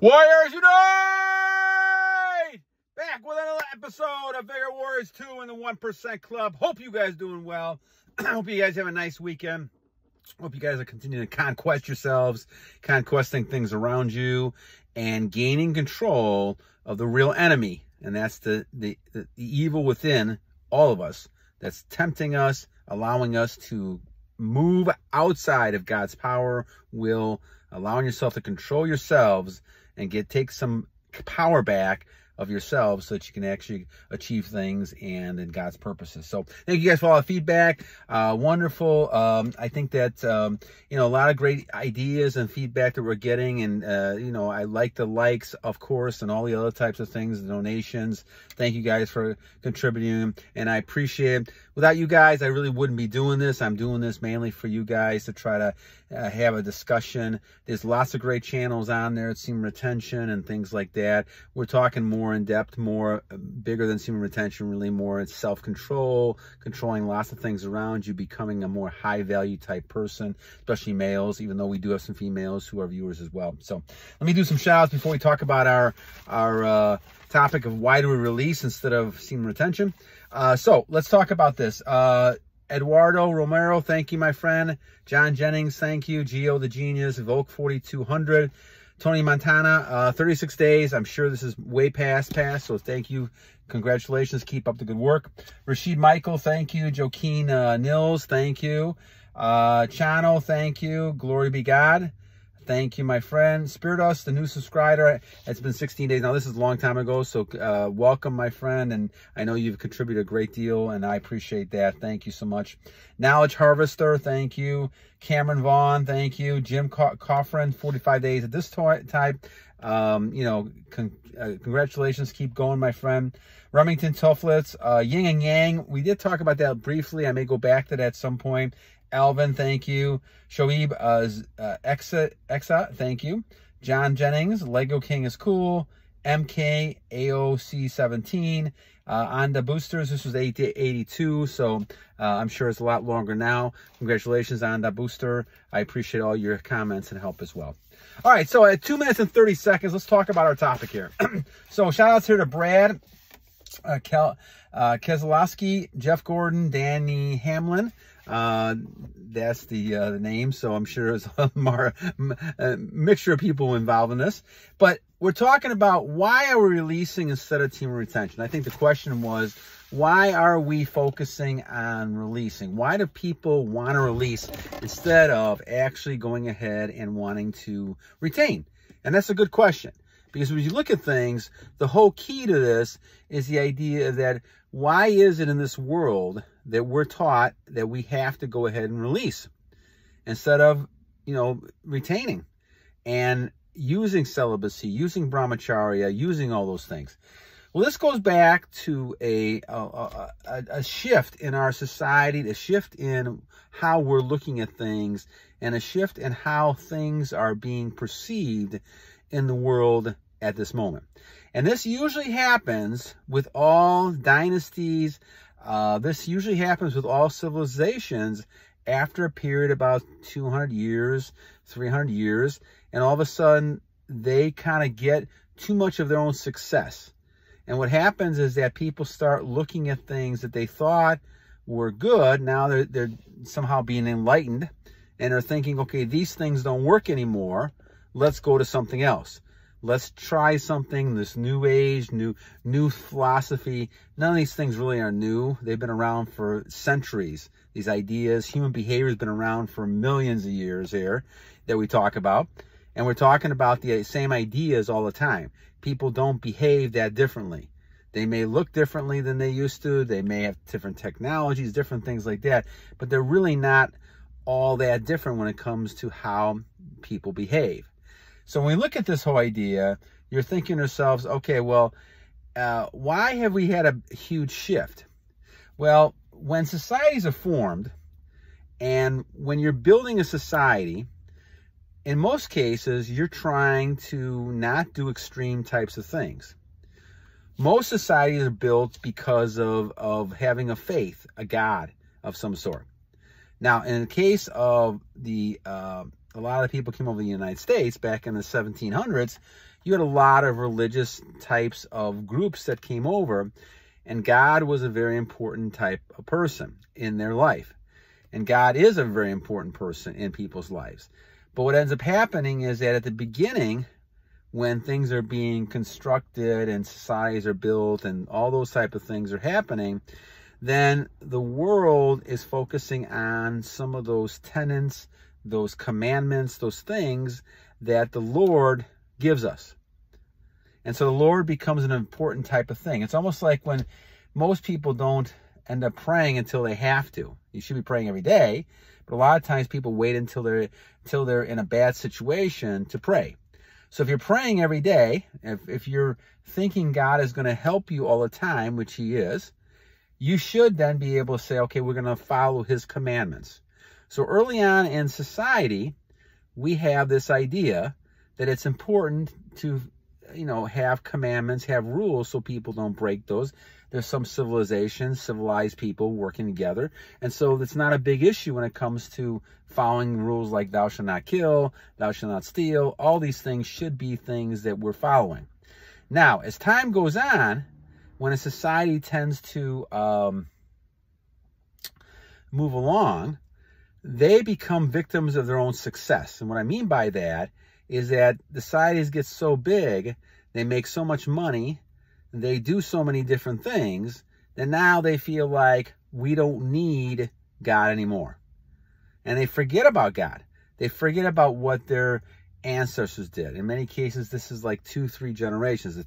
Warriors Unite! Back with another episode of Vigor Warriors 2 in the 1% Club. Hope you guys doing well. Hope you guys have a nice weekend. Hope you guys are continuing to conquest yourselves, conquesting things around you, and gaining control of the real enemy. And that's the evil within all of us that's tempting us, allowing us to move outside of God's power, will, allowing yourself to control yourselves and take some power back of yourselves so that you can actually achieve things and in God's purposes. So thank you guys for all the feedback. Wonderful. I think that, a lot of great ideas and feedback that we're getting. And, I like the likes, of course, and all the other types of things, the donations. Thank you guys for contributing. And I appreciate it. Without you guys, I really wouldn't be doing this. I'm doing this mainly for you guys to try to have a discussion. There's lots of great channels on there, Semen Retention and things like that. We're talking more in depth, more bigger than Semen Retention, really more it's self-control, controlling lots of things around you, becoming a more high-value type person, especially males, even though we do have some females who are viewers as well. So let me do some shout outs before we talk about our topic of why do we release instead of Semen Retention. So let's talk about this. Eduardo Romero, thank you, my friend. John Jennings, thank you. Gio the Genius, Volk 4200. Tony Montana, 36 days. I'm sure this is way past, so thank you. Congratulations. Keep up the good work. Rasheed Michael, thank you. Joakin Nils, thank you. Chano, thank you. Glory be God. Thank you, my friend. Spiritus, the new subscriber. It's been 16 days. Now, this is a long time ago, so welcome, my friend. And I know you've contributed a great deal, and I appreciate that. Thank you so much. Knowledge Harvester, thank you. Cameron Vaughn, thank you. Jim Kofran, 45 days at this type. Congratulations. Keep going, my friend. Remington Tufflips, Yin and Yang. We did talk about that briefly. I may go back to that at some point. Alvin, thank you. Shoaib Xzh, thank you. John Jennings, Legokingiscool. MK, AOC 17. On the boosters, this was 82, so I'm sure it's a lot longer now. Congratulations on the booster. I appreciate all your comments and help as well. All right, so at 2 minutes and 30 seconds, let's talk about our topic here. So shout outs here to Brad, Keselowski, Jeff Gordon, Danny Hamlin. That's the name, so I'm sure there's a mixture of people involved in this. But we're talking about why are we releasing instead of Semen Retention. I think the question was, why are we focusing on releasing? Why do people want to release instead of actually going ahead and wanting to retain? And that's a good question. Because when you look at things, the whole key to this is the idea that why is it in this world that we're taught that we have to go ahead and release instead of, retaining and using celibacy, using brahmacharya, using all those things? Well, this goes back to a shift in our society, a shift in how we're looking at things, and a shift in how things are being perceived in the world at this moment. And this usually happens with all dynasties. This usually happens with all civilizations after a period about 200 years, 300 years, and all of a sudden they kind of get too much of their own success. And what happens is that people start looking at things that they thought were good. Now they're somehow being enlightened and are thinking, okay, these things don't work anymore. Let's go to something else. Let's try something, this new age, new philosophy. None of these things really are new. They've been around for centuries. These ideas, human behavior has been around for millions of years here that we talk about. And we're talking about the same ideas all the time. People don't behave that differently. They may look differently than they used to. They may have different technologies, different things like that. But they're really not all that different when it comes to how people behave. So when we look at this whole idea, you're thinking to yourselves, okay, well, why have we had a huge shift? Well, when societies are formed and when you're building a society, in most cases, you're trying to not do extreme types of things. Most societies are built because of having a faith, a God of some sort. Now, in the case of a lot of people came over to the United States back in the 1700s, you had a lot of religious types of groups that came over, and God was a very important type of person in their life. And God is a very important person in people's lives. But what ends up happening is that at the beginning, when things are being constructed and societies are built and all those type of things are happening, then the world is focusing on some of those tenets, those commandments, those things that the Lord gives us. And so the Lord becomes an important type of thing. It's almost like when most people don't end up praying until they have to. You should be praying every day, but a lot of times people wait until they're in a bad situation to pray. So if you're praying every day, if you're thinking God is going to help you all the time, which he is, you should then be able to say, okay, we're going to follow his commandments. So early on in society, we have this idea that it's important to, have commandments, have rules so people don't break those. There's some civilizations, civilized people working together. And so it's not a big issue when it comes to following rules like thou shalt not kill, thou shalt not steal. All these things should be things that we're following. Now, as time goes on, when a society tends to move along, they become victims of their own success. And what I mean by that is that the societies get so big, they make so much money, they do so many different things, that now they feel like we don't need God anymore. And they forget about God. They forget about what their ancestors did. In many cases, this is like 2-3 generations.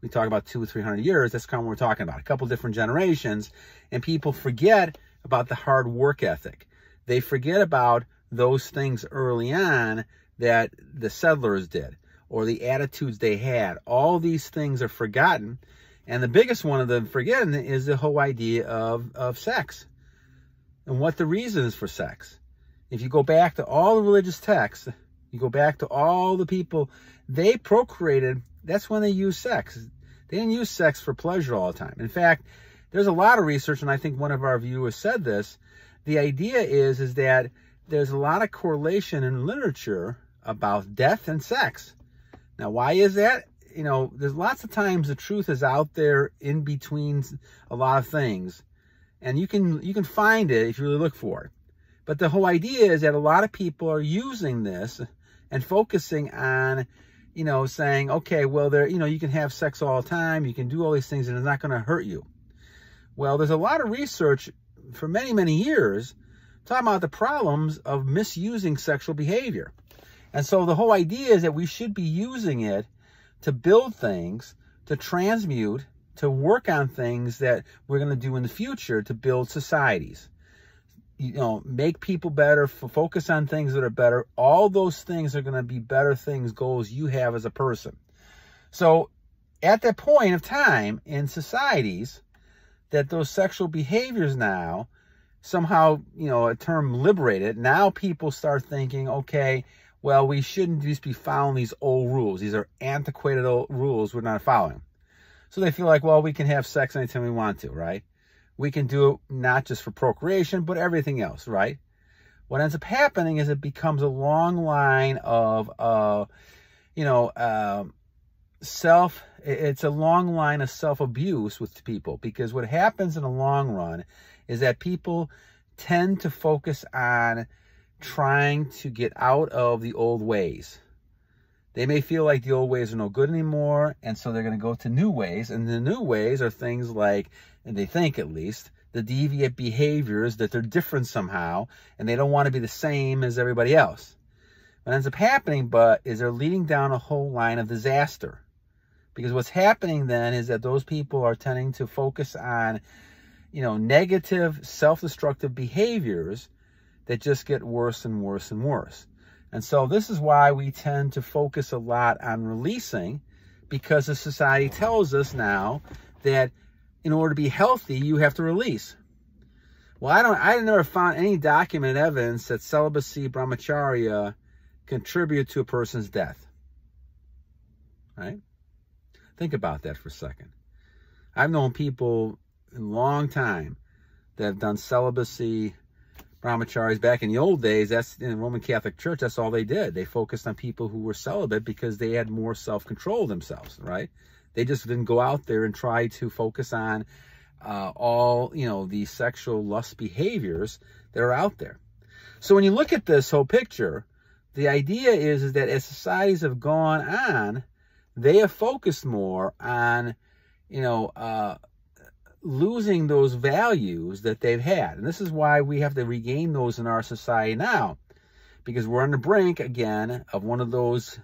We talk about 200 or 300 years. That's kind of what we're talking about. A couple different generations. And people forget about the hard work ethic. They forget about those things early on that the settlers did, or the attitudes they had. All these things are forgotten. And the biggest one of them forgotten is the whole idea of sex and what the reason is for sex. If you go back to all the religious texts, you go back to all the people, they procreated. That's when they used sex. They didn't use sex for pleasure all the time. In fact, there's a lot of research, and I think one of our viewers said this. The idea is that there's a lot of correlation in literature about death and sex. Now, why is that? There's lots of times the truth is out there in between a lot of things, and you can find it if you really look for it. But the whole idea is that a lot of people are using this and focusing on, saying, okay, well, you can have sex all the time, you can do all these things, and it's not going to hurt you. Well, there's a lot of research for many, many years talking about the problems of misusing sexual behavior. And so the whole idea is that we should be using it to build things, to transmute, to work on things that we're going to do in the future to build societies. Make people better, focus on things that are better. All those things are going to be better things, goals you have as a person. So at that point of time in societies, that those sexual behaviors now, somehow, a term liberated, now people start thinking, okay, well, we shouldn't just be following these old rules. These are antiquated old rules we're not following. So they feel like, well, we can have sex anytime we want to, right? We can do it not just for procreation, but everything else, right? What ends up happening is it becomes a long line of, it's a long line of self-abuse with people, because what happens in the long run is that people tend to focus on trying to get out of the old ways. They may feel like the old ways are no good anymore, and so they're going to go to new ways, and the new ways are things like, and they think at least, the deviant behaviors, that they're different somehow, and they don't want to be the same as everybody else. What ends up happening, is they're leading down a whole line of disaster. Because what's happening then is that those people are tending to focus on, negative, self-destructive behaviors that just get worse and worse and worse. And so this is why we tend to focus a lot on releasing, because the society tells us now that in order to be healthy, you have to release. Well, I never found any documented evidence that celibacy, brahmacharya, contribute to a person's death. Right? Think about that for a second. I've known people in a long time that have done celibacy, brahmacharis back in the old days, that's in the Roman Catholic Church, that's all they did. They focused on people who were celibate because they had more self-control themselves, right? They just didn't go out there and try to focus on all, the sexual lust behaviors that are out there. So when you look at this whole picture, the idea is that as societies have gone on, they have focused more on, losing those values that they've had. And this is why we have to regain those in our society now, because we're on the brink again of one of those,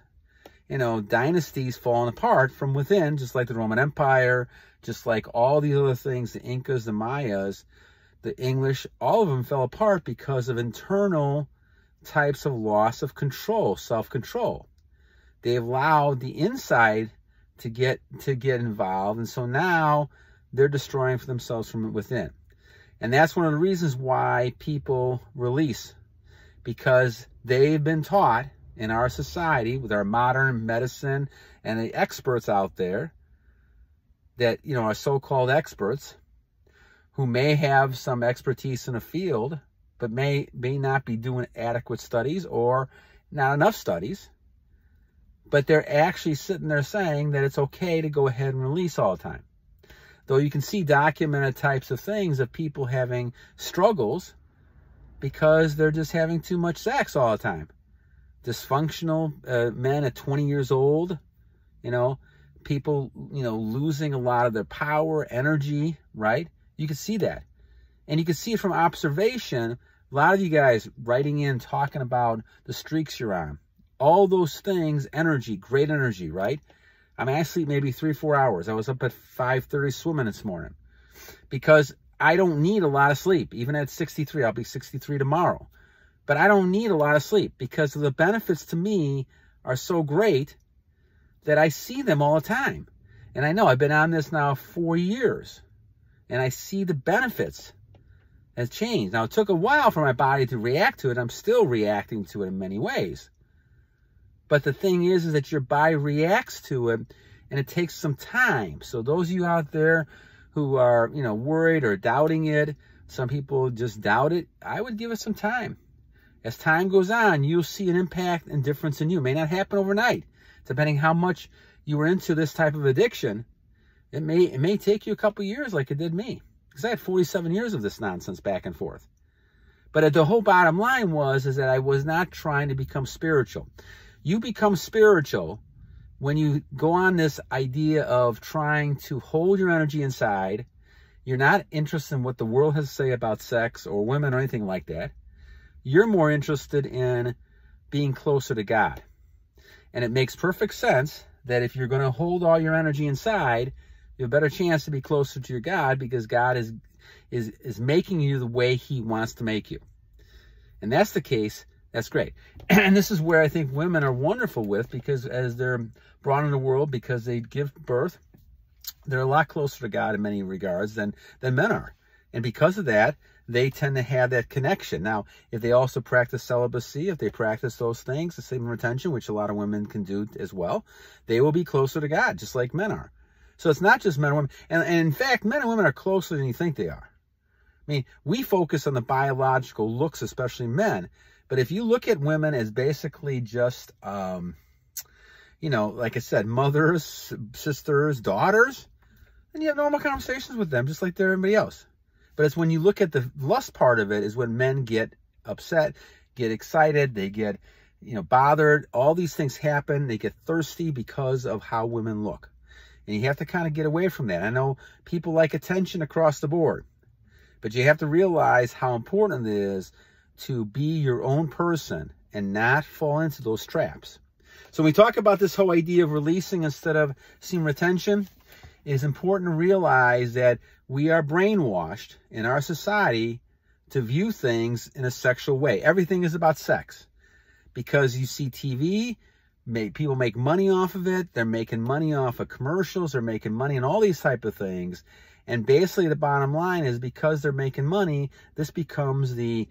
dynasties falling apart from within, just like the Roman Empire, just like all these other things, the Incas, the Mayas, the English, all of them fell apart because of internal types of loss of control, self-control. They allowed the inside to get involved, and so now they're destroying for themselves from within. And that's one of the reasons why people release, because they've been taught in our society with our modern medicine and the experts out there that, are so-called experts who may have some expertise in a field, but may not be doing adequate studies or not enough studies. But they're actually sitting there saying that it's okay to go ahead and release all the time. Though you can see documented types of things of people having struggles because they're just having too much sex all the time. Dysfunctional men at 20 years old, people, losing a lot of their power, energy, right? You can see that. And you can see it from observation. A lot of you guys writing in, talking about the streaks you're on. All those things, energy, great energy, right? I sleep maybe 3-4 hours. I was up at 5:30 swimming this morning because I don't need a lot of sleep. Even at 63, I'll be 63 tomorrow. But I don't need a lot of sleep because the benefits to me are so great that I see them all the time. And I know I've been on this now 4 years, and I see the benefits has changed. Now, it took a while for my body to react to it. I'm still reacting to it in many ways. But the thing is that your body reacts to it, and it takes some time. So those of you out there who are, worried or doubting it, some people just doubt it, I would give it some time. As time goes on, you'll see an impact and difference in you. It may not happen overnight, depending how much you were into this type of addiction. It may take you a couple years like it did me, because I had 47 years of this nonsense back and forth. But the whole bottom line is that I was not trying to become spiritual. You become spiritual when you go on this idea of trying to hold your energy inside. You're not interested in what the world has to say about sex or women or anything like that. You're more interested in being closer to God. And it makes perfect sense that if you're going to hold all your energy inside, you have a better chance to be closer to your God, because God is making you the way he wants to make you. And that's the case. That's great. And this is where I think women are wonderful with, because as they're brought into the world, because they give birth, they're a lot closer to God in many regards than men are. And because of that, they tend to have that connection. Now, if they also practice celibacy, if they practice those things, the semen retention, which a lot of women can do as well, they will be closer to God, just like men are. So it's not just men and women. And in fact, men and women are closer than you think they are. I mean, we focus on the biological looks, especially men. But if you look at women as basically just, like I said, mothers, sisters, daughters, then you have normal conversations with them, just like they're everybody else. But it's when you look at the lust part of it is when men get upset, get excited, they get, bothered. All these things happen. They get thirsty because of how women look. And you have to kind of get away from that. I know people like attention across the board, but you have to realize how important it is to be your own person and not fall into those traps. So when we talk about this whole idea of releasing instead of semen retention, it's important to realize that we are brainwashed in our society to view things in a sexual way. Everything is about sex because you see TV, people make money off of it. They're making money off of commercials. They're making money on all these type of things. And basically the bottom line is, because they're making money, this becomes the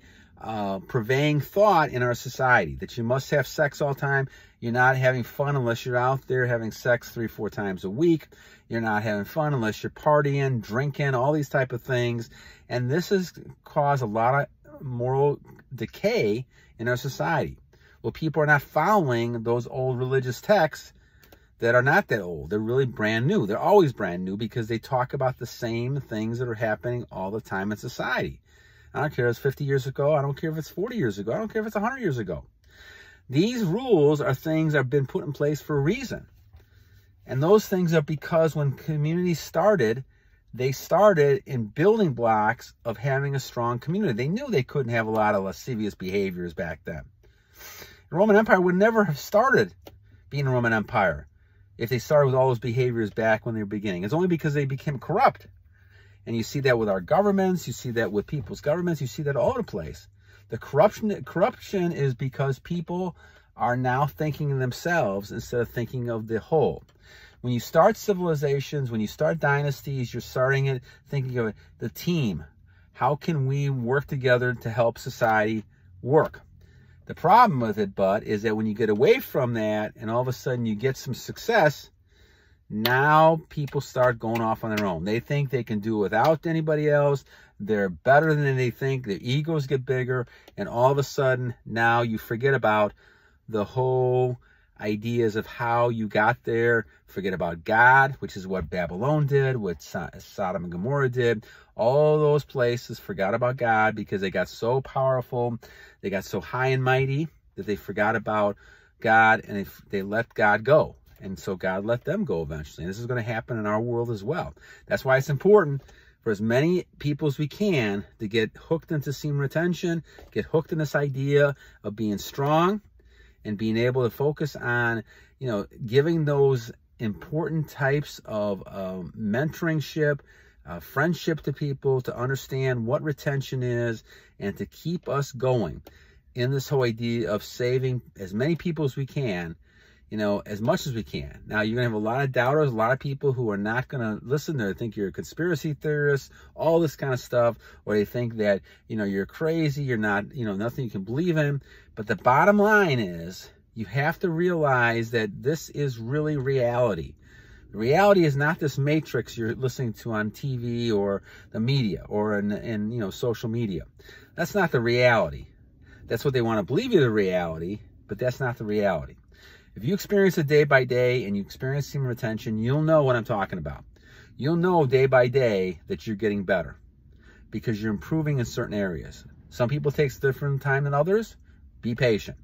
prevailing thought in our society, that you must have sex all the time. You're not having fun unless you're out there having sex 3-4 times a week. You're not having fun unless you're partying, drinking, all these type of things. And this has caused a lot of moral decay in our society. Well, people are not following those old religious texts that are not that old. They're really brand new. They're always brand new because they talk about the same things that are happening all the time in society. I don't care if it's 50 years ago. I don't care if it's 40 years ago. I don't care if it's 100 years ago. These rules are things that have been put in place for a reason. And those things are because when communities started, they started in building blocks of having a strong community. They knew they couldn't have a lot of lascivious behaviors back then. The Roman Empire would never have started being a Roman Empire if they started with all those behaviors back when they were beginning. It's only because they became corrupt. And you see that with our governments. You see that with people's governments. You see that all over the place. The corruption is because people are now thinking of themselves instead of thinking of the whole. When you start civilizations, when you start dynasties, you're starting it thinking of the team. How can we work together to help society work? The problem with it, but, is that when you get away from that and all of a sudden you get some success, now people start going off on their own. They think they can do it without anybody else. They're better than they think. Their egos get bigger. And all of a sudden, now you forget about the whole ideas of how you got there. Forget about God, which is what Babylon did, what Sodom and Gomorrah did. All those places forgot about God because they got so powerful. They got so high and mighty that they forgot about God, and they let God go. And so God let them go eventually. And this is going to happen in our world as well. That's why it's important for as many people as we can to get hooked into semen retention, get hooked in this idea of being strong and being able to focus on, you know, giving those important types of mentoringship, friendship to people, to understand what retention is and to keep us going in this whole idea of saving as many people as we can, you know, as much as we can. Now, you're going to have a lot of doubters, a lot of people who are not going to listen. They think you're a conspiracy theorist, all this kind of stuff, or they think that, you know, you're crazy, you're not, you know, nothing you can believe in. But the bottom line is you have to realize that this is really reality. Reality is not this matrix you're listening to on TV or the media or in you know, social media. That's not the reality. That's what they want to believe is the reality, but that's not the reality. If you experience it day by day and you experience semen retention, you'll know what I'm talking about. You'll know day by day that you're getting better because you're improving in certain areas. Some people take different time than others. Be patient.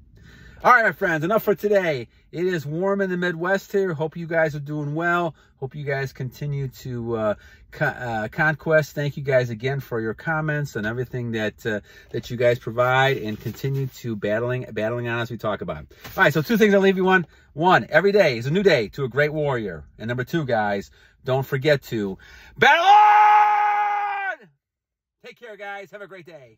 All right, my friends, enough for today. It is warm in the Midwest here. Hope you guys are doing well. Hope you guys continue to conquest. Thank you guys again for your comments and everything that you guys provide, and continue to battling on as we talk about it. All right, so 2 things I'll leave you on. 1, every day is a new day to a great warrior. And number 2, guys, don't forget to battle on! Take care, guys. Have a great day.